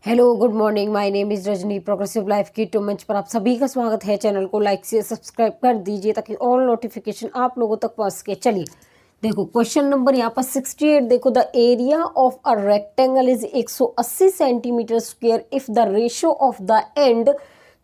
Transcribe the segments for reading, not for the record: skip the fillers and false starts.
Hello good morning, my name is Rajni. Progressive life की to मंच पर आप सभी का स्वागत है। चैनल को लाइक से सब्सक्राइब कर दीजिए ताकि ऑल नोटिफिकेशन आप लोगों तक पहुंच सके। चलिए देखो क्वेश्चन नंबर यहाँ पर 68। देखो the area of a rectangle is 180 centimetre square if the ratio of the and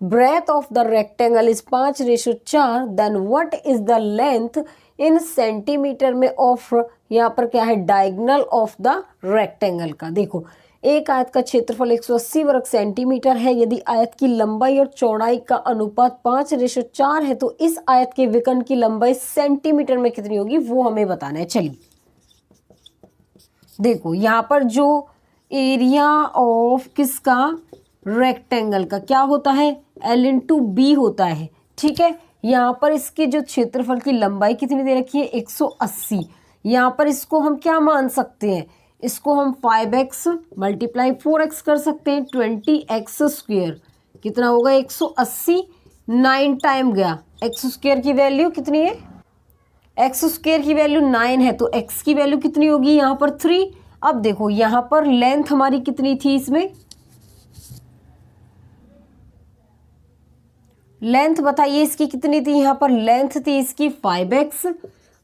breadth of the rectangle is 5:4 then what is the length in centimetre में ऑफ, यहाँ पर क्या है, डायगोनल ऑफ द रेक्टेंगल का। देखो एक आयत का क्षेत्रफल 180 वर्ग सेंटीमीटर है। यदि आयत की लंबाई और चौड़ाई का अनुपात 5:4 है तो इस आयत के विकर्ण की लंबाई सेंटीमीटर में कितनी होगी वो हमें बताना है। चलिए देखो यहाँ पर जो एरिया ऑफ किसका, रेक्टेंगल का क्या होता है, L/B होता है। ठीक है, यहाँ पर इसके जो क्षेत्रफल की लंबाई कितनी दे रखी है, 180। यहाँ पर इसको हम क्या मान सकते हैं, इसको हम 5x × 4x कर सकते हैं, 20x स्क्वेयर कितना होगा 180, 9 टाइम गया। x स्क्वेयर की वैल्यू कितनी है, x स्क्वेयर की वैल्यू 9 है तो x की वैल्यू कितनी होगी यहाँ पर 3। अब देखो यहाँ पर लेंथ हमारी कितनी थी, इसमें लेंथ बताइए इसकी कितनी थी, यहाँ पर लेंथ थी इसकी 5x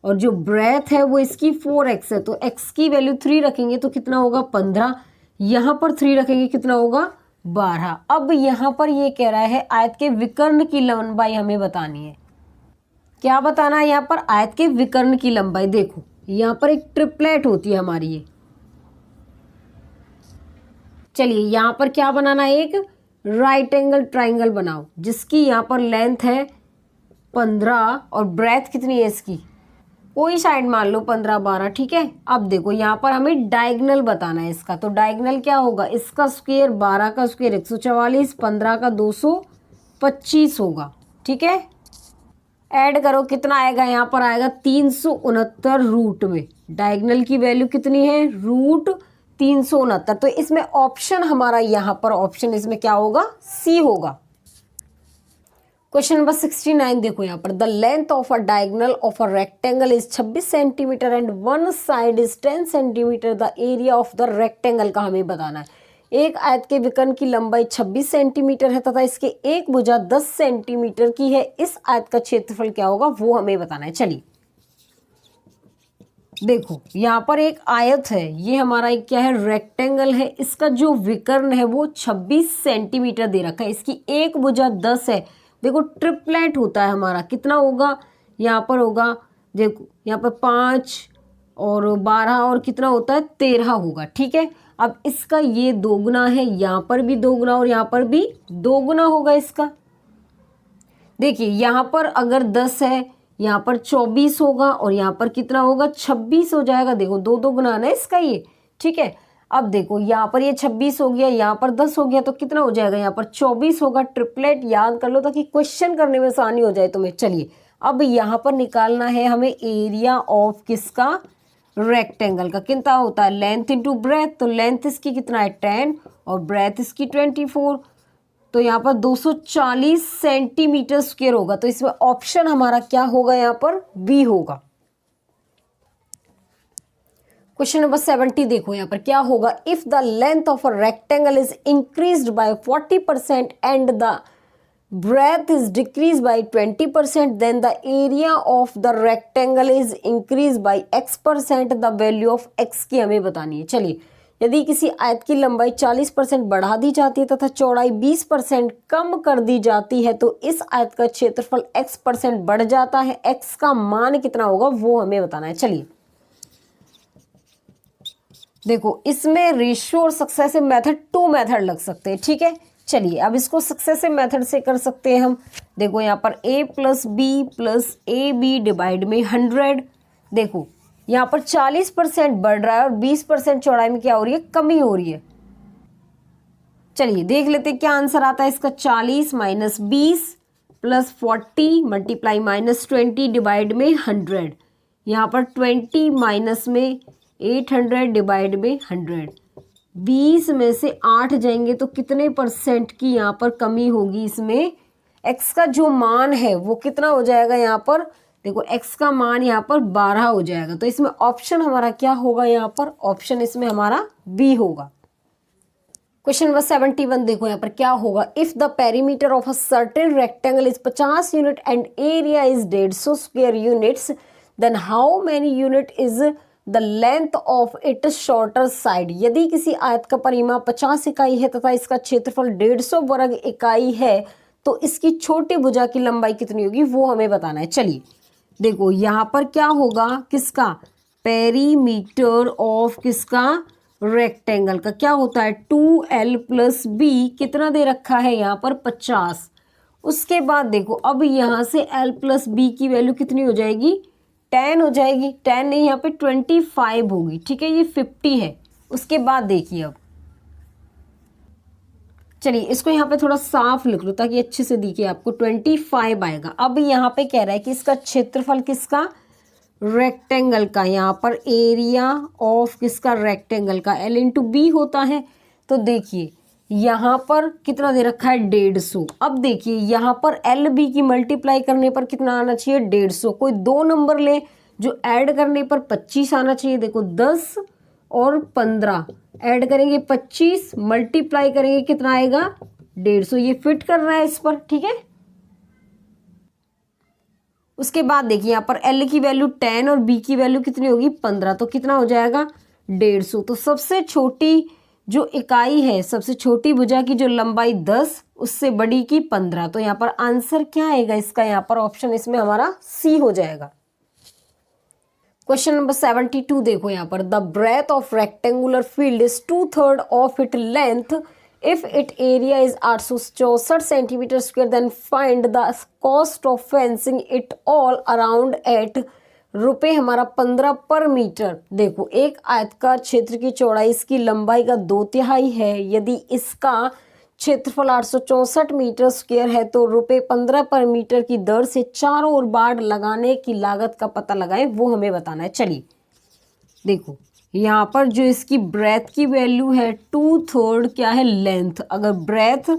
और जो ब्रेथ है वो इसकी 4x है। तो x की वैल्यू 3 रखेंगे तो कितना होगा 15, यहाँ पर 3 रखेंगे कितना होगा 12। अब यहाँ पर ये कह रहा है आयत के विकर्ण की लंबाई हमें बतानी है। क्या बताना है यहाँ पर, आयत के विकर्ण की लंबाई। देखो यहाँ पर एक ट्रिपलेट होती है हमारी ये। चलिए यहाँ पर क्या बनाना है, एक राइट एंगल ट्राइंगल बनाओ जिसकी यहाँ पर लेंथ है 15 और ब्रेथ कितनी है इसकी, कोई साइड मान लो 15 12। ठीक है, अब देखो यहाँ पर हमें डायगोनल बताना है इसका। तो डायगोनल क्या होगा, इसका स्क्वायर 12 का स्क्वायर 144, 15 का 225 होगा। ठीक है, ऐड करो कितना आएगा, यहाँ पर आएगा 369 रूट में। डायगोनल की वैल्यू कितनी है, √369। तो इसमें ऑप्शन हमारा यहाँ पर ऑप्शन इसमें क्या होगा, सी होगा। क्वेश्चन नंबर 69 देखो यहाँ पर the length of a diagonal of a rectangle is 26 centimetre and one side is 10 centimetre. The area of the rectangle का हमें बताना है। एक आयत के विकर्ण की लंबाई 26 सेंटीमीटर है तथा इसके एक भुजा 10 सेंटीमीटर की है। इस आयत का क्षेत्रफल क्या होगा वो हमें बताना है। चलिए देखो यहाँ पर एक आयत है, ये हमारा एक क्या है, रेक्टेंगल है। इसका जो विकर्ण है वो 26 सेंटीमीटर दे रखा है। इसकी एक भुजा 10 है। देखो ट्रिपलेट होता है हमारा, कितना होगा यहाँ पर होगा, देखो यहाँ पर 5 और 12 और कितना होता है 13 होगा। ठीक है, अब इसका ये दोगुना है, यहाँ पर भी दोगुना और यहाँ पर भी दोगुना होगा इसका। देखिए यहाँ पर अगर 10 है, यहाँ पर 24 होगा और यहाँ पर कितना होगा 26 हो जाएगा। देखो दो दो गुना है इसका ये। ठीक है, अब देखो यहाँ पर ये 26 हो गया, यहाँ पर 10 हो गया तो कितना हो जाएगा, यहाँ पर 24 होगा। ट्रिपलेट याद कर लो ताकि क्वेश्चन करने में आसानी हो जाए तुम्हें। चलिए अब यहाँ पर निकालना है हमें एरिया ऑफ किसका, रेक्टेंगल का। कितना होता है, लेंथ इंटू ब्रेथ। तो लेंथ इसकी कितना है 10 और ब्रेथ इसकी 24, तो यहाँ पर 240 सेंटीमीटर स्क्वायर होगा। तो इसमें ऑप्शन हमारा क्या होगा, यहाँ पर बी होगा। क्वेश्चन नंबर 70 देखो यहाँ पर क्या होगा, if the length of a rectangle is increased by 40% and the breadth is decrease by 20% then the area of the rectangle is increase by x%। The value of x की हमें बतानी है। चलिए यदि किसी आयत की लंबाई 40% बढ़ा दी जाती है तथा चौड़ाई 20% कम कर दी जाती है तो इस आयत का क्षेत्रफल x% बढ़ जाता है। x का मान कितना होगा वो हमें बताना है। चलिए देखो इसमें रेशियो और सक्सेसिव मेथड 2 मेथड लग सकते हैं। ठीक है, चलिए अब इसको सक्सेसिव मेथड से कर सकते हैं हम। देखो यहाँ पर a + b + ab डिवाइड में 100। देखो यहाँ पर 40% बढ़ रहा है और 20% चौड़ाई में क्या हो रही है, कमी हो रही है। चलिए देख लेते हैं क्या आंसर आता है इसका। 40 - 20 + 40 × -20 डिवाइड में 100। यहाँ पर 20 माइनस में 800 डिवाइड में 100। 20 में से 8 जाएंगे तो कितने % की यहाँ पर कमी होगी इसमें। x का जो मान है वो कितना हो जाएगा, यहाँ पर देखो x का मान यहाँ पर 12 हो जाएगा। तो इसमें ऑप्शन हमारा क्या होगा, यहाँ पर ऑप्शन इसमें हमारा बी होगा। क्वेश्चन नंबर 71 देखो यहाँ पर क्या होगा। If the perimeter of a certain rectangle is 50 unit and area is 150 square units, then how many unit is the length of it shorter side. यदि किसी आयत का परिमाप 50 इकाई है तथा इसका क्षेत्रफल 150 वर्ग इकाई है तो इसकी छोटी भुजा की लंबाई कितनी होगी वो हमें बताना है। चलिए देखो यहाँ पर क्या होगा, किसका पेरीमीटर ऑफ किसका रेक्टेंगल का क्या होता है 2l + b, कितना दे रखा है यहाँ पर 50। उसके बाद देखो अब यहाँ से l + b की वैल्यू कितनी हो जाएगी 10 हो जाएगी, 10 नहीं यहाँ पे 25 होगी, ठीक है, ये 50 है। उसके बाद देखिए अब चलिए इसको यहाँ पे थोड़ा साफ लिख लो ताकि अच्छे से दिखे आपको, 25 आएगा। अब यहाँ पे कह रहा है कि इसका क्षेत्रफल किसका रेक्टेंगल का, यहाँ पर एरिया ऑफ किसका रेक्टेंगल का l × b होता है। तो देखिए यहाँ पर कितना दे रखा है 150। अब देखिए यहाँ पर l b की मल्टीप्लाई करने पर कितना आना चाहिए 150। कोई दो नंबर ले जो ऐड करने पर 25 आना चाहिए। देखो 10 और 15 ऐड करेंगे 25, मल्टीप्लाई करेंगे कितना आएगा 150। ये फिट कर रहा है इस पर, ठीक है। उसके बाद देखिए यहाँ पर L की वैल्यू 10 और B की वैल्यू कितनी होगी 15, तो कितना हो जाएगा 150। तो सबसे छोटी जो इकाई है, सबसे छोटी भुजा की जो लंबाई 10, उससे बड़ी की 15। तो यहाँ पर आंसर क्या आएगा इसका, यहाँ पर ऑप्शन इसमें हमारा C हो जाएगा। क्वेश्चन नंबर 72 देखो यहाँ पर, the breadth of rectangular field is 2/3 of it length if it area is 864 centimetre square, then find the cost of fencing it all around at रुपये हमारा 15 पर मीटर। देखो एक आयत का क्षेत्र की चौड़ाई इसकी लंबाई का 2/3 है, यदि इसका क्षेत्रफल 864 मीटर स्क्वायर है तो रुपये 15 पर मीटर की दर से चारों ओर बाड़ लगाने की लागत का पता लगाएं, वो हमें बताना है। चलिए देखो यहाँ पर जो इसकी ब्रेथ की वैल्यू है 2/3 क्या है लेंथ, अगर ब्रेथ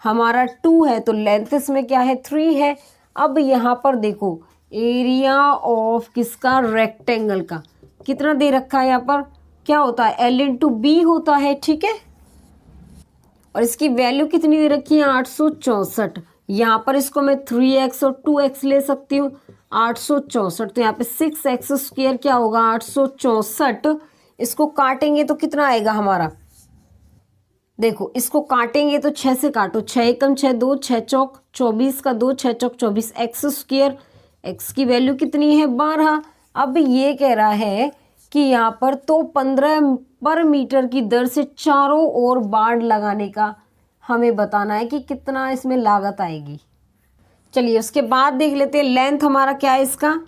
हमारा 2 है तो लेंथ इसमें क्या है 3 है। अब यहाँ पर देखो एरिया ऑफ किसका रेक्टेंगल का कितना दे रखा है, यहाँ पर क्या होता है l × b होता है, ठीक है। और इसकी वैल्यू कितनी दे रखी है 864। यहाँ पर इसको मैं 3x और 2x ले सकती हूँ, 864। तो यहाँ पे 6x² क्या होगा 864। इसको काटेंगे तो कितना आएगा हमारा, देखो इसको काटेंगे तो 6 से काटो, 6 एकम 6 2, 6 चौक 24 का 2, 6 चौक 24, x², x की वैल्यू कितनी है 12। अब ये कह रहा है कि यहाँ पर तो 15 पर मीटर की दर से चारों ओर बाड़ लगाने का हमें बताना है कि कितना इसमें लागत आएगी। चलिए उसके बाद देख लेते हैं लेंथ हमारा क्या है इसका,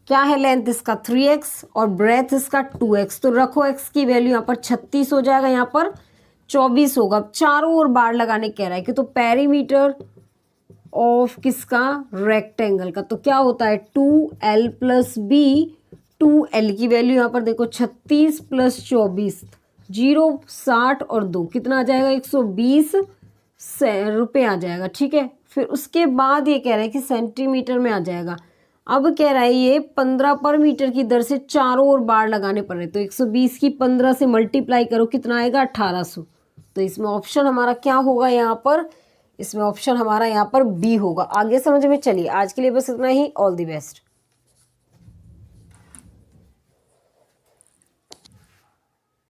क्या है लेंथ इसका 3x और ब्रेथ इसका 2x। तो रखो x की वैल्यू यहाँ पर 36 हो जाएगा, यहाँ पर 24 होगा। अब चारों ओर बाड़ लगाने कह रहा है कि तो पेरीमीटर ऑफ किसका रेक्टेंगल का तो क्या होता है 2l + b। 2l की वैल्यू यहाँ पर देखो 36 + 24, 0 60 और 2 कितना आ जाएगा 120 रुपये आ जाएगा, ठीक है। फिर उसके बाद ये कह रहा है कि सेंटीमीटर में आ जाएगा। अब कह रहा है ये 15 पर मीटर की दर से चारों ओर बाड़ लगाने पड़ रहे, तो 120 की 15 से मल्टीप्लाई करो कितना आएगा 1800। तो इसमें ऑप्शन हमारा क्या होगा यहाँ पर, इसमें ऑप्शन हमारा यहाँ पर बी होगा। आगे समझ में चलिए, आज के लिए बस इतना ही। All the best.